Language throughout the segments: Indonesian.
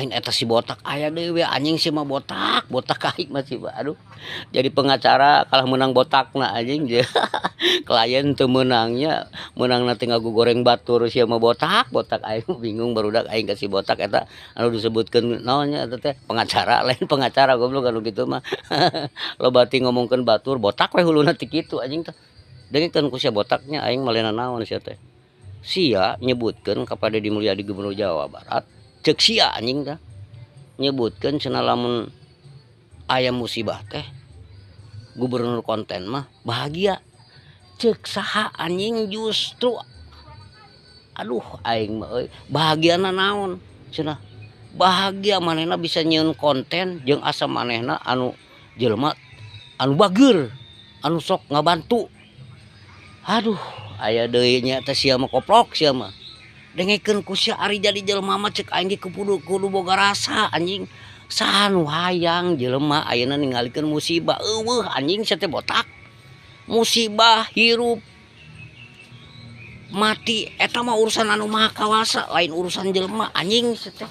lain eta si botak aya dewe anjing si mah botak aing masih aduh jadi pengacara kalah menang botakna anjing dia klien teu menangnya menangna teh ngagugoreng batur sia mah botak aing bingung barudak aing kasih botak eta anu disebutkeun naonnya eta teh pengacara lain pengacara goblok anu kitu mah loba ti ngomongkeun batur botak we huluna ti kitu anjing teh dengekeun ku sia botaknya aing malena naon sia teh sia nyebutkeun kepada di Mulyadi Gubernur Jawa Barat cek sia anjing dah nyebutkan cenah lamun aya musibah teh gubernur konten mah bahagia cek saha anjing justru aduh aing mah bahagiana naon cenah bahagia manehna bisa nyieun konten jeung asa manehna anu jelema anu bageur anu sok ngabantu aduh aya deui nya teh sia mah koplok sia mah dengekeun ku sia ari jadi jelema mah cek aing ge kudu boga rasa anjing saha nu hayang jelema ayeuna ningalikeun musibah eueuh anjing sia teh botak musibah hirup mati eta mah urusan anu maha kawasa lain urusan jelema anjing sia teh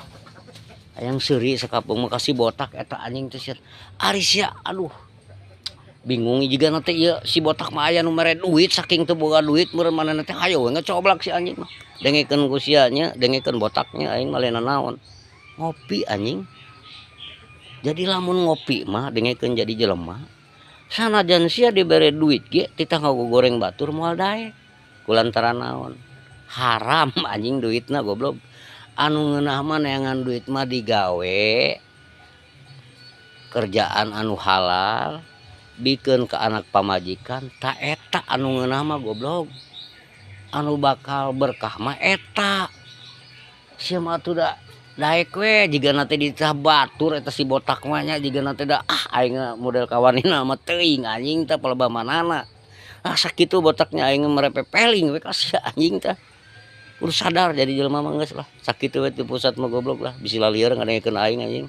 hayang seuri sakapung mah kasih botak eta anjing teh sia ari sia aduh bingung juga nanti ya si botak mah aya nu mere duit saking teu boga duit meureun manehna teh hayo we ngacoblak si anjing mah dengekeun ku sia nya dengekeun botaknya aing malena naon ngopi anjing jadi lamun ngopi mah dengekeun jadi jelema sanajan sia dibere duit ge titah ngagoreng batur moal daek kulantaran naon haram anjing duitna goblok anu ngeunah mah neangan duit mah digawe kerjaan anu halal bikeun ke anak pamajikan tak eta anu ngeunah mah goblok anu bakal berkah mah eta sia mah atuh da daek we jiga nanti ditah batur eta si botak mah nya jiga nanti da aing model kawanina mah teuing anjing teh paleba manana sakitu botaknya aing merepepeling we ka sia anjing teh kudu sadar jadi jelema mah geus lah sakitu we ti pusat mah goblok lah bisi lalieur ngadengekeun aing anjing.